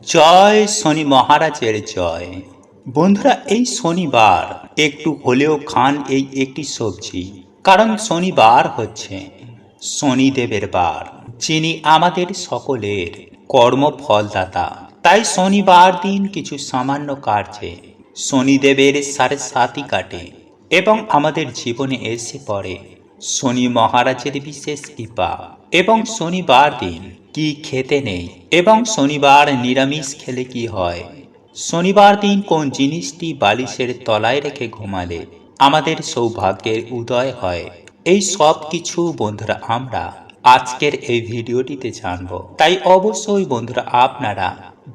জয় শনি মহারাজের জয়। বন্ধুরা, এই শনিবার একটু হলেও খান এই একটি সবজি, কারণ শনিবার হচ্ছে শনিদেবের বার, যিনি আমাদের সকলের কর্মফলদাতা। তাই শনিবার দিন কিছু সামান্য কার্যে শনিদেবের সাড়ে সাতি কাটে এবং আমাদের জীবনে এসে পড়ে শনি মহারাজের বিশেষ কৃপা। এবং শনিবার দিন কি খেতে নেই এবং শনিবার নিরামিষ খেলে কি হয়, শনিবার দিন কোন জিনিসটি বালিশের তলায় রেখে ঘুমালে আমাদের সৌভাগ্যের উদয় হয়, এই সব কিছু বন্ধুরা আমরা আজকের এই ভিডিওটিতে জানব। তাই অবশ্যই বন্ধুরা আপনারা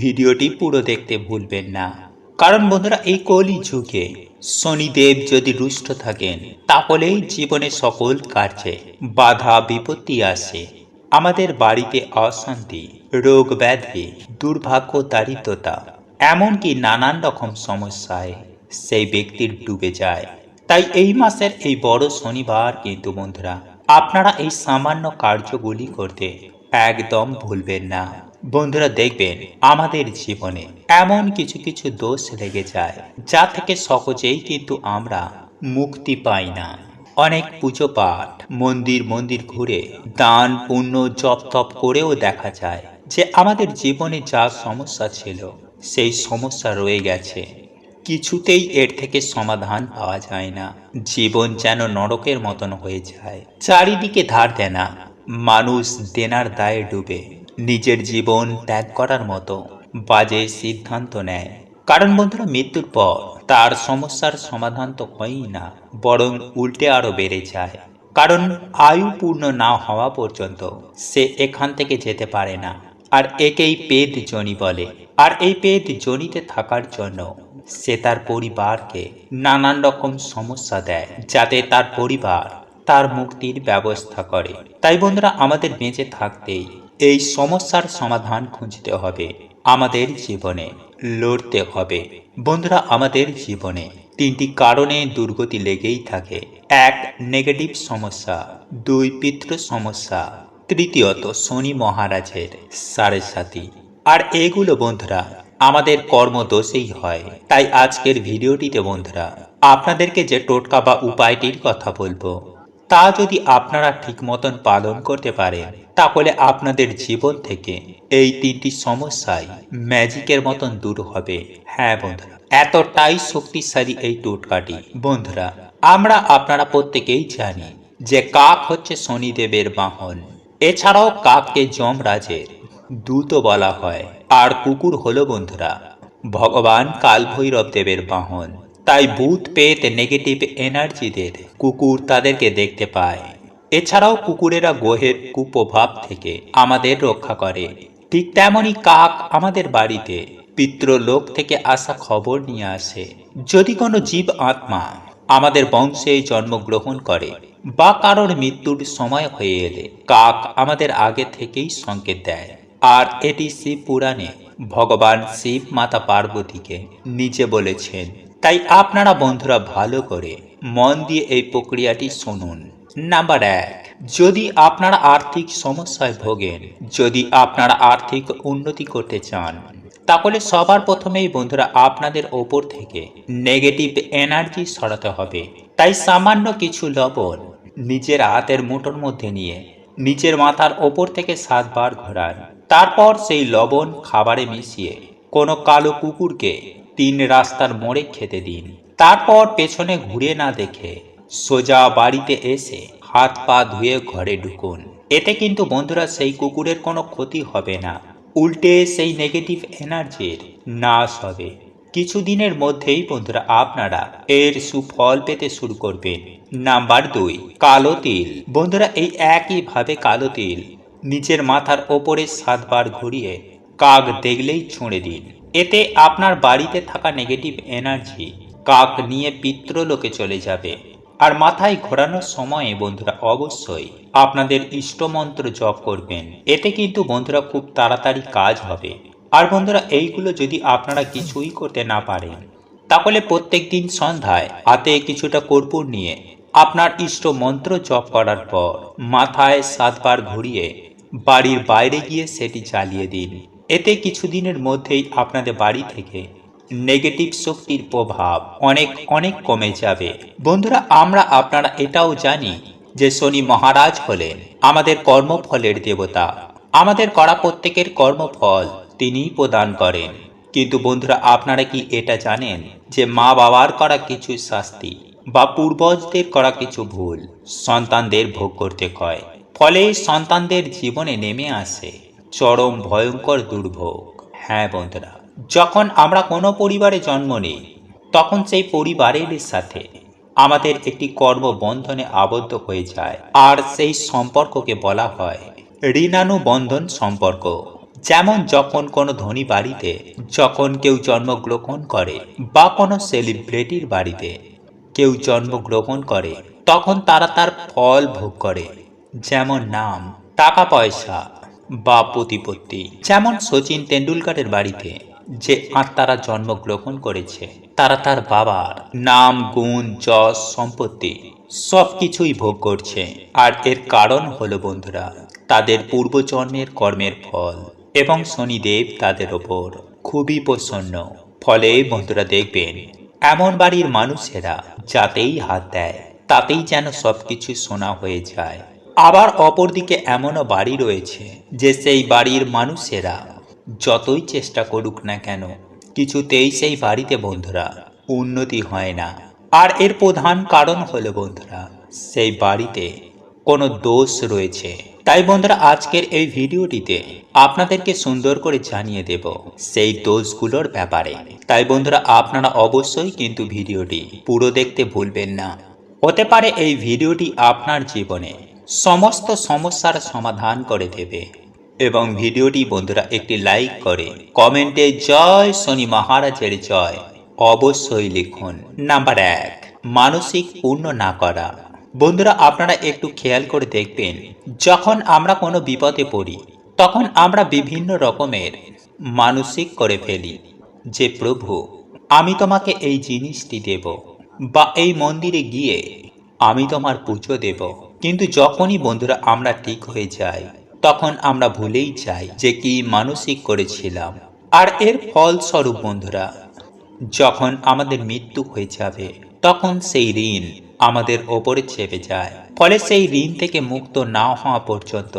ভিডিওটি পুরো দেখতে ভুলবেন না, কারণ বন্ধুরা এই কলি যুগে শনিদেব যদি রুষ্ট থাকেন তাহলেই জীবনে সকল কার্যে বাধা বিপত্তি আসে, আমাদের বাড়িতে অশান্তি, রোগ ব্যাধি, দুর্ভাগ্য, দারিদ্রতা, এমনকি নানান রকম সমস্যায় সেই ব্যক্তির ডুবে যায়। তাই এই মাসের এই বড় শনিবার কিন্তু বন্ধুরা আপনারা এই সামান্য কার্যগুলি করতে একদম ভুলবেন না। বন্ধুরা দেখবেন আমাদের জীবনে এমন কিছু কিছু দোষ লেগে যায় যা থেকে সহজেই কিন্তু আমরা মুক্তি পাই না। অনেক পুজো পাঠ, মন্দির মন্দির ঘুরে দান পুণ্য জপ তপ করেও দেখা যায় যে আমাদের জীবনে যা সমস্যা ছিল সেই সমস্যা রয়ে গেছে, কিছুতেই এর থেকে সমাধান পাওয়া যায় না। জীবন যেন নরকের মতন হয়ে যায়, চারিদিকে ধার দেনা, মানুষ দেনার দায়ে ডুবে নিজের জীবন ত্যাগ করার মতো বাজে সিদ্ধান্ত নেয়। কারণ বন্ধুরা মৃত্যুর পর তার সমস্যার সমাধান তো হয়ই না, বরং উল্টে আরো বেড়ে যায়। কারণ আয়ু পূর্ণ না হওয়া পর্যন্ত সে এখান থেকে যেতে পারে না। আর একেই পেদ জনি বলে। আর এই পেদ জনিতে থাকার জন্য সে তার পরিবারকে নানান রকম সমস্যা দেয়, যাতে তার পরিবার তার মুক্তির ব্যবস্থা করে। তাই বন্ধুরা আমাদের বেঁচে থাকতেই এই সমস্যার সমাধান খুঁজতে হবে, আমাদের জীবনে লড়তে হবে। বন্ধুরা আমাদের জীবনে তিনটি কারণে দুর্গতি লেগেই থাকে: এক, নেগেটিভ সমস্যা; দুই, পিতৃ সমস্যা; তৃতীয়ত শনি মহারাজের সাড়ে সাতি। আর এগুলো বন্ধুরা আমাদের কর্মদোষেই হয়। তাই আজকের ভিডিওটিতে বন্ধুরা আপনাদেরকে যে টোটকা বা উপায়টির কথা বলবো, তা যদি আপনারা ঠিক মতন পালন করতে পারেন তাহলে আপনাদের জীবন থেকে এই তিনটি সমস্যাই ম্যাজিকের মতন দূর হবে। হ্যাঁ বন্ধুরা, এতটাই শক্তিশালী এই টোটকাটি। বন্ধুরা আপনারা প্রত্যেকেই জানি যে কাক হচ্ছে শনিদেবের বাহন। এছাড়াও কাককে যমরাজের দূত বলা হয়। আর কুকুর হলো বন্ধুরা ভগবান কালভৈরব দেবের বাহন। তাই ভূত পেত নেগেটিভ এনার্জিদের কুকুর তাদেরকে দেখতে পায়। এছাড়াও কুকুরেরা গ্রহের কুপ্রভাব থেকে আমাদের রক্ষা করে। ঠিক তেমনই কাক আমাদের বাড়িতে পিতৃলোক থেকে আসা খবর নিয়ে আসে। যদি কোনো জীব আত্মা আমাদের বংশে জন্মগ্রহণ করে বা কারোর মৃত্যুর সময় হয়ে এলে কাক আমাদের আগে থেকেই সংকেত দেয়। আর এটি শিব পুরাণে ভগবান শিব মাতা পার্বতীকে নিজে বলেছেন। তাই আপনারা বন্ধুরা ভালো করে মন দিয়ে এই প্রক্রিয়াটি শুনুন। নাম্বার 1, যদি আপনারা আর্থিক সমস্যায় ভোগেন, যদি আপনারা আর্থিক উন্নতি করতে চান, তাহলে সবার প্রথমেই বন্ধুরা আপনাদের ওপর থেকে নেগেটিভ এনার্জি সরাতে হবে। তাই সামান্য কিছু লবণ নিজের হাতের মুঠোর মধ্যে নিয়ে নিজের মাথার ওপর থেকে 7 বার ঘোরান। তারপর সেই লবণ খাবারে মিশিয়ে কোনো কালো কুকুরকে 3 রাস্তার মোড়ে খেতে দিন। তারপর পেছনে ঘুরে না দেখে সোজা বাড়িতে এসে হাত পা ধুয়ে ঘরে ঢুকুন। এতে কিন্তু বন্ধুরা সেই কুকুরের কোনো ক্ষতি হবে না, উল্টে সেই নেগেটিভ এনার্জির নাশ হবে। কিছুদিনের মধ্যেই বন্ধুরা আপনারা এর সুফল পেতে শুরু করবেন। নাম্বার 2, কালো তিল। বন্ধুরা এই একইভাবে কালো তিল নিজের মাথার ওপরে 7 বার ঘুরিয়ে কাক দেখলেই ছুঁড়ে দিন। এতে আপনার বাড়িতে থাকা নেগেটিভ এনার্জি কাক নিয়ে পিতৃলোকে চলে যাবে। আর মাথায় ঘোরানোর সময়ে বন্ধুরা অবশ্যই আপনাদের ইষ্টমন্ত্র জপ করবেন। এতে কিন্তু বন্ধুরা খুব তাড়াতাড়ি কাজ হবে। আর বন্ধুরা এইগুলো যদি আপনারা কিছুই করতে না পারেন, তাহলে প্রত্যেক দিন সন্ধ্যায় হাতে কিছুটা কর্পূর নিয়ে আপনার ইষ্ট মন্ত্র জপ করার পর মাথায় 7 বার ঘুরিয়ে বাড়ির বাইরে গিয়ে সেটি জ্বালিয়ে দিন। এতে কিছুদিনের মধ্যেই আপনাদের বাড়ি থেকে নেগেটিভ শক্তির প্রভাব অনেক অনেক কমে যাবে। বন্ধুরা, আপনারা এটাও জানি যে শনি মহারাজ হলেন আমাদের কর্মফলের দেবতা। আমাদের করা প্রত্যেকের কর্মফল তিনিই প্রদান করেন। কিন্তু বন্ধুরা, আপনারা কি এটা জানেন যে মা বাবার করা কিছু শাস্তি বা পূর্বজদের করা কিছু ভুল সন্তানদের ভোগ করতে হয়, ফলে সন্তানদের জীবনে নেমে আসে চরম ভয়ঙ্কর দুর্ভোগ। হ্যাঁ বন্ধুরা, যখন আমরা কোনো পরিবারে জন্ম নিই তখন সেই পরিবারের সাথে আমাদের একটি কর্মবন্ধনে আবদ্ধ হয়ে যায়, আর সেই সম্পর্ককে বলা হয় ঋণানুবন্ধন সম্পর্ক। যেমন যখন কোনো ধনী বাড়িতে যখন কেউ জন্মগ্রহণ করে বা কোনো সেলিব্রিটির বাড়িতে কেউ জন্মগ্রহণ করে, তখন তারা তার ফল ভোগ করে, যেমন নাম, টাকা পয়সা বা প্রতিপত্তি। যেমন সচিন তেন্ডুলকরের বাড়িতে যে আত্মারা জন্মগ্রহণ করেছে তারা তার বাবার নাম, গুণ, যশ, সম্পত্তি সব কিছুই ভোগ করছে। আর এর কারণ হলো বন্ধুরা তাদের পূর্বজন্মের কর্মের ফল, এবং শনিদেব তাদের ওপর খুবই প্রসন্ন। ফলে বন্ধুরা দেখবেন এমন বাড়ির মানুষেরা যাতেই হাত দেয় তাতেই যেন সবকিছু সোনা হয়ে যায়। আবার অপরদিকে এমনও বাড়ি রয়েছে যে সেই বাড়ির মানুষেরা যতই চেষ্টা করুক না কেন কিছুতেই সেই বাড়িতে বন্ধুরা উন্নতি হয় না। আর এর প্রধান কারণ হলো বন্ধুরা সেই বাড়িতে কোনো দোষ রয়েছে। তাই বন্ধুরা আজকের এই ভিডিওটিতে আপনাদেরকে সুন্দর করে জানিয়ে দেব সেই দোষগুলোর ব্যাপারে। তাই বন্ধুরা আপনারা অবশ্যই কিন্তু ভিডিওটি পুরো দেখতে ভুলবেন না। হতে পারে এই ভিডিওটি আপনার জীবনে সমস্ত সমস্যার সমাধান করে দেবে। এবং ভিডিওটি বন্ধুরা একটি লাইক করে কমেন্টে জয় শনি মহারাজের জয় অবশ্যই লিখুন। নাম্বার 1, মানসিক পূর্ণ না করা। বন্ধুরা আপনারা একটু খেয়াল করে দেখবেন, যখন আমরা কোনো বিপদে পড়ি তখন আমরা বিভিন্ন রকমের মানসিক করে ফেলি যে প্রভু আমি তোমাকে এই জিনিসটি দেব, বা এই মন্দিরে গিয়ে আমি তোমার পুজো দেব। কিন্তু যখনই বন্ধুরা আমরা ঠিক হয়ে যাই তখন আমরা ভুলেই যাই যে কি মানসিক করেছিলাম। আর এর ফলস্বরূপ বন্ধুরা যখন আমাদের মৃত্যু হয়ে যাবে তখন সেই ঋণ আমাদের ওপরে চেপে যায়। ফলে সেই ঋণ থেকে মুক্ত না হওয়া পর্যন্ত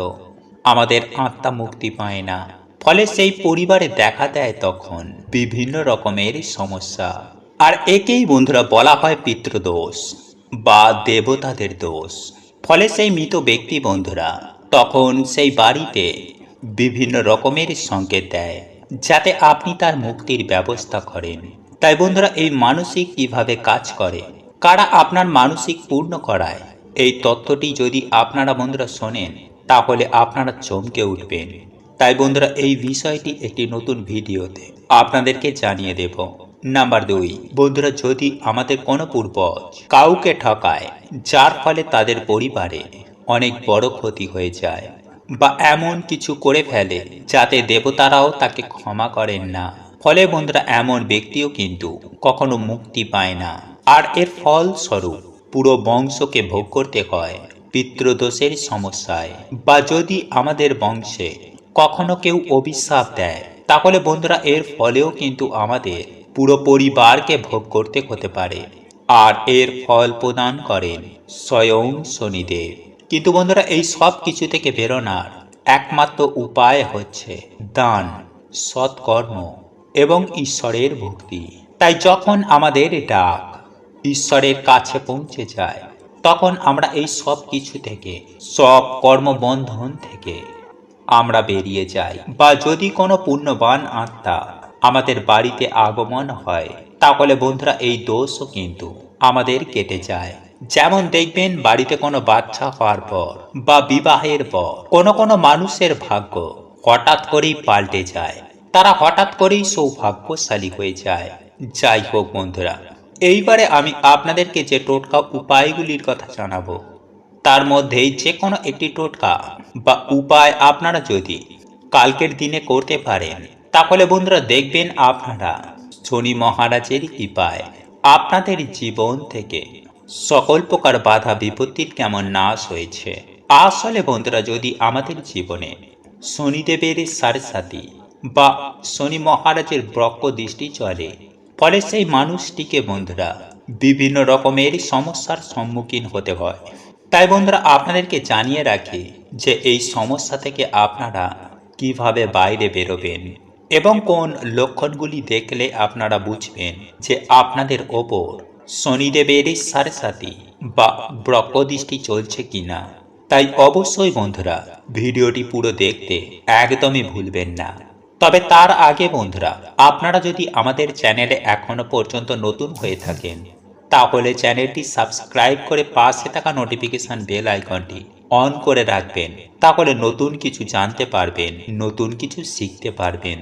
আমাদের আত্মা মুক্তি পায় না। ফলে সেই পরিবারে দেখা দেয় তখন বিভিন্ন রকমের সমস্যা। আর একেই বন্ধুরা বলা হয় পিতৃদোষ বা দেবতাদের দোষ। ফলে সেই মৃত ব্যক্তি বন্ধুরা তখন সেই বাড়িতে বিভিন্ন রকমের সংকেত দেয় যাতে আপনি তার মুক্তির ব্যবস্থা করেন। তাই বন্ধুরা এই মানসিক কিভাবে কাজ করে, কারা আপনার মানসিক পূর্ণ করায়, এই তথ্যটি যদি আপনারা বন্ধুরা শোনেন তাহলে আপনারা চমকে উঠবেন। তাই বন্ধুরা এই বিষয়টি একটি নতুন ভিডিওতে আপনাদেরকে জানিয়ে দেব। নাম্বার 2, বন্ধুরা যদি আমাদের কোনো পূর্বজ কাউকে ঠকায় যার ফলে তাদের পরিবারে অনেক বড় ক্ষতি হয়ে যায়, বা এমন কিছু করে ফেলে যাতে দেবতারাও তাকে ক্ষমা করেন না, ফলে বন্ধুরা এমন ব্যক্তিও কিন্তু কখনো মুক্তি পায় না। আর এর ফলস্বরূপ পুরো বংশকে ভোগ করতে হয় পিতৃদোষের সমস্যায়। বা যদি আমাদের বংশে কখনো কেউ অভিশাপ দেয় তাহলে বন্ধুরা এর ফলেও কিন্তু আমাদের পুরো পরিবারকে ভোগ করতে হতে পারে। আর এর ফল প্রদান করেন স্বয়ং শনিদেব। কিন্তু বন্ধুরা এই সব কিছু থেকে বেরোনোর একমাত্র উপায় হচ্ছে দান, সৎকর্ম এবং ঈশ্বরের ভক্তি। তাই যখন আমাদের ডাক ঈশ্বরের কাছে পৌঁছে যায় তখন আমরা এই সব কিছু থেকে, সব কর্মবন্ধন থেকে আমরা বেরিয়ে যাই। বা যদি কোনো পুণ্যবান আত্মা আমাদের বাড়িতে আগমন হয় তাহলে বন্ধুরা এই দোষও কিন্তু আমাদের কেটে যায়। যেমন দেখবেন বাড়িতে কোনো বাচ্চা হওয়ার পর বা বিবাহের পর কোনো কোনো মানুষের ভাগ্য হঠাৎ করেই পাল্টে যায়, তারা হঠাৎ করেই সৌভাগ্যশালী হয়ে যায়। যাই হোক বন্ধুরা, এইবারে আমি আপনাদেরকে যে টোটকা উপায়গুলির কথা জানাবো তার মধ্যেই যে কোনো একটি টোটকা বা উপায় আপনারা যদি কালকের দিনে করতে পারেন তাহলে বন্ধুরা দেখবেন আপনারা শনি মহারাজের কৃপায় আপনাদের জীবন থেকে সকল প্রকার বাধা বিপত্তির কেমন নাশ হয়েছে। আসলে বন্ধুরা যদি আমাদের জীবনে শনিদেবের সাড়ে সাথী বা শনি মহারাজের বক্র দৃষ্টি চলে, ফলে সেই মানুষটিকে বন্ধুরা বিভিন্ন রকমের সমস্যার সম্মুখীন হতে হয়। তাই বন্ধুরা আপনাদেরকে জানিয়ে রাখি যে এই সমস্যা থেকে আপনারা কিভাবে বাইরে বেরোবেন এবং কোন লক্ষণগুলি দেখলে আপনারা বুঝবেন যে আপনাদের ওপর শনিদেবের সাড়ে বা বক্রদৃষ্টি চলছে কিনা। তাই অবশ্যই বন্ধুরা ভিডিওটি পুরো দেখতে একদমই ভুলবেন না। তবে তার আগে বন্ধুরা আপনারা যদি আমাদের চ্যানেলে এখনো পর্যন্ত নতুন হয়ে থাকেন তাহলে চ্যানেলটি সাবস্ক্রাইব করে পাশে থাকা নোটিফিকেশন বেল আইকনটি অন করে রাখবেন, তাহলে নতুন কিছু জানতে পারবেন, নতুন কিছু শিখতে পারবেন।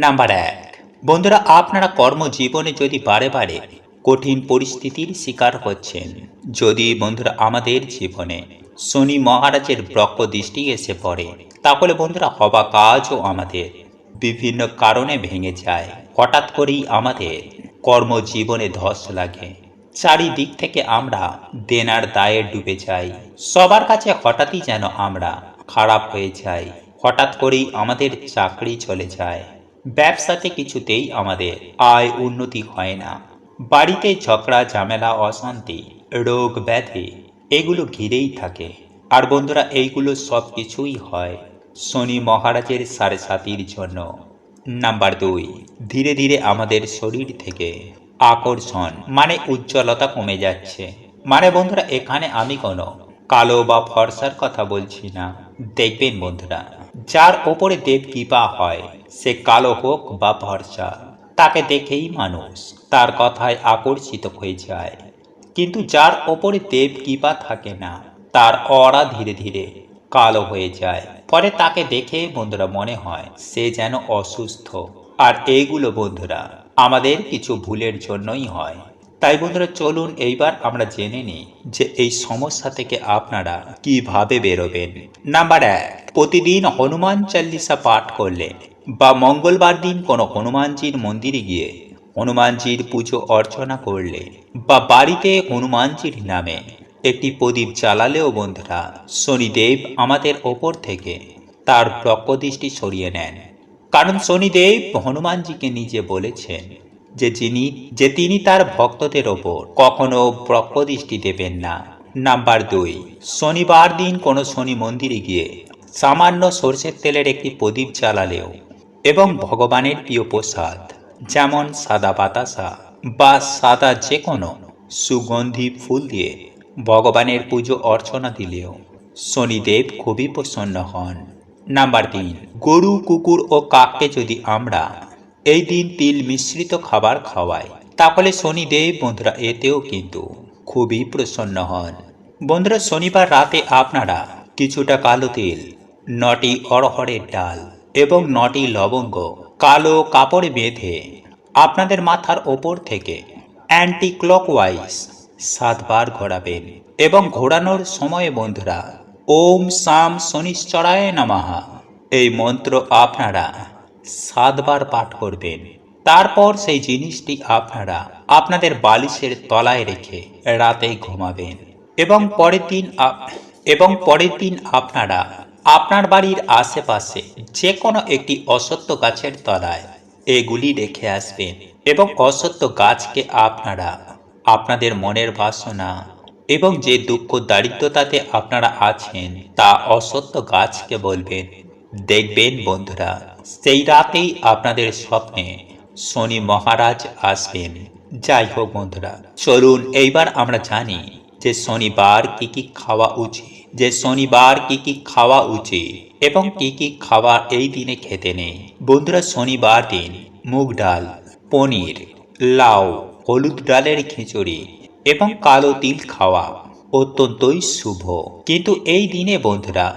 নাম্বার 1, বন্ধুরা আপনারা কর্মজীবনে যদি বারে বারে কঠিন পরিস্থিতির শিকার হচ্ছেন, যদি বন্ধুরা আমাদের জীবনে শনি মহারাজের বক্র দৃষ্টি এসে পড়ে, তাহলে বন্ধুরা হওয়া কাজও আমাদের বিভিন্ন কারণে ভেঙে যায়। হঠাৎ করেই আমাদের কর্মজীবনে ধস লাগে, চারিদিক থেকে আমরা দেনার দায়ে ডুবে যাই, সবার কাছে হঠাৎই যেন আমরা খারাপ হয়ে যাই, হঠাৎ করেই আমাদের চাকরি চলে যায়, ব্যবসাতে কিছুতেই আমাদের আয় উন্নতি হয় না, বাড়িতে ঝগড়া ঝামেলা অশান্তি রোগ ব্যাধি এগুলো ঘিরেই থাকে। আর বন্ধুরা এইগুলো সব কিছুই হয় শনি মহারাজের সাড়ে জন্য। নাম্বার 2, ধীরে ধীরে আমাদের শরীর থেকে আকর্ষণ মানে উজ্জ্বলতা কমে যাচ্ছে। মানে বন্ধুরা এখানে আমি কোনো কালো বা ফর্সার কথা বলছি না। দেখবেন বন্ধুরা যার ওপরে দেব কৃপা হয় সে কালো হোক বা ফর্সা, তাকে দেখেই মানুষ তার কথায় আকর্ষিত হয়ে যায়। কিন্তু যার ওপরে দেব কৃপা থাকে না তার অরা ধীরে ধীরে কালো হয়ে যায়, পরে তাকে দেখে বন্ধুরা মনে হয় সে যেন অসুস্থ। আর এইগুলো বন্ধুরা আমাদের কিছু ভুলের জন্যই হয়। তাই বন্ধুরা চলুন এইবার আমরা জেনে নিই যে এই সমস্যা থেকে আপনারা কিভাবে বেরোবেন। নাম্বার 1, প্রতিদিন হনুমান চালিসা পাঠ করলে বা মঙ্গলবার দিন কোনো হনুমানজির মন্দিরে গিয়ে হনুমানজির পুজো অর্চনা করলে বা বাড়িতে হনুমানজির নামে একটি প্রদীপ জ্বালালেও বন্ধুরা শনিদেব আমাদের ওপর থেকে তার বক্রদৃষ্টি সরিয়ে নেন। কারণ শনিদেব হনুমানজিকে নিজে বলেছেন যে তিনি তার ভক্তদের ওপর কখনো বক্রদৃষ্টি দেবেন না। নাম্বার 2, শনিবার দিন কোনো শনি মন্দিরে গিয়ে সামান্য সরষের তেলের একটি প্রদীপ জ্বালালেও এবং ভগবানের প্রিয় প্রসাদ যেমন সাদা বাতাসা বা সাদা যে কোনো সুগন্ধি ফুল দিয়ে ভগবানের পুজো অর্চনা দিলেও শনিদেব খুবই প্রসন্ন হন। নাম্বার 3, গরু কুকুর ও কাককে যদি আমরা এই দিন তিল মিশ্রিত খাবার খাওয়াই তাহলে শনিদেব বন্ধুরা এতেও কিন্তু খুবই প্রসন্ন হন। বন্ধুরা শনিবার রাতে আপনারা কিছুটা কালো তিল, 9টি অড়হরের ডাল এবং 9টি লবঙ্গ কালো কাপড়ে বেঁধে আপনাদের মাথার ওপর থেকে অ্যান্টি ক্লকওয়াইজ 7 বার ঘোরাবেন এবং ঘোরানোর সময়ে বন্ধুরা ওম সাম শনিশ্চরায় নমঃ এই মন্ত্র আপনারা 7 বার পাঠ করবেন। তারপর সেই জিনিসটি আপনারা আপনাদের বালিশের তলায় রেখে রাতে ঘুমাবেন এবং পরের দিন আপনারা আপনার বাড়ির আশেপাশে যে কোনো একটি অশ্বত্থ গাছের তলায় এগুলি রেখে আসবেন এবং অশ্বত্থ গাছকে আপনারা আপনাদের মনের বাসনা এবং যে দুঃখ দারিদ্রতাতে আপনারা আছেন তা অশ্বত্থ গাছকে বলবেন। দেখবেন বন্ধুরা সেই রাতেই আপনাদের স্বপ্নে শনি মহারাজ আসবেন। যাই হোক বন্ধুরা চলুন এইবার আমরা জানি যে শনিবার কি খাওয়া উচিত এবং কি খাওয়া এই দিনে খেতে নেই। বন্ধুরা শনিবার দিন মুগ ডাল, পনির, লাউ, হলুদ ডালের খিচুড়ি এবং কালো তিল খাওয়া অত্যন্তই শুভ। কিন্তু এই দিনে বন্ধুরা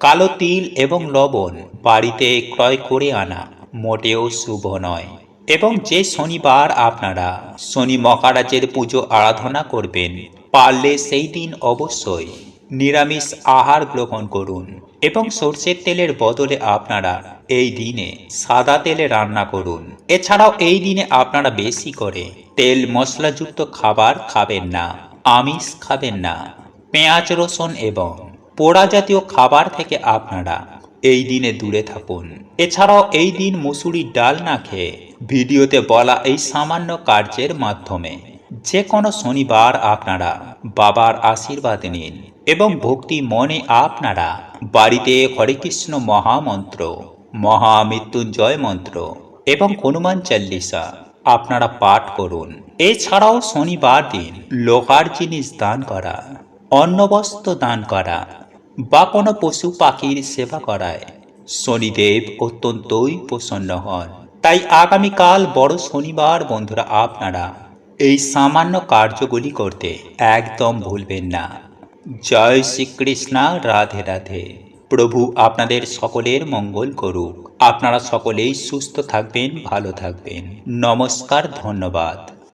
কালো তিল এবং লবণ বাড়িতে ক্রয় করে আনা মোটেও শুভ নয়। এবং যে শনিবার আপনারা শনি মহারাজের পুজো আরাধনা করবেন পারলে সেই দিন অবশ্যই নিরামিষ আহার গ্রহণ করুন এবং সরষের তেলের বদলে আপনারা এই দিনে সাদা তেলে রান্না করুন। এছাড়াও এই দিনে আপনারা বেশি করে তেল মশলাযুক্ত খাবার খাবেন না, আমিষ খাবেন না, পেঁয়াজ রসুন এবং পোড়া জাতীয় খাবার থেকে আপনারা এই দিনে দূরে থাকুন। এছাড়াও এই দিন মুসুরির ডাল না খেয়ে ভিডিওতে বলা এই সামান্য কার্যের মাধ্যমে যে কোনো শনিবার আপনারা বাবার আশীর্বাদ নিন এবং ভক্তি মনে আপনারা বাড়িতে হরে কৃষ্ণ মহামন্ত্র, মহামৃত্যুঞ্জয় মন্ত্র এবং হনুমান চল্লিশা আপনারা পাঠ করুন। এছাড়াও শনিবার দিন লোহার জিনিস দান করা, অন্নবস্ত্র দান করা বা কোনো পশু পাখির সেবা করায় শনিদেব অত্যন্তই প্রসন্ন হন। তাই আগামীকাল বড় শনিবার বন্ধুরা আপনারা এই সামান্য কার্যগুলি করতে একদম ভুলবেন না। জয় শ্রীকৃষ্ণ, রাধে রাধে। প্রভু আপনাদের সকলের মঙ্গল করুক। আপনারা সকলেই সুস্থ থাকবেন, ভালো থাকবেন। নমস্কার, ধন্যবাদ।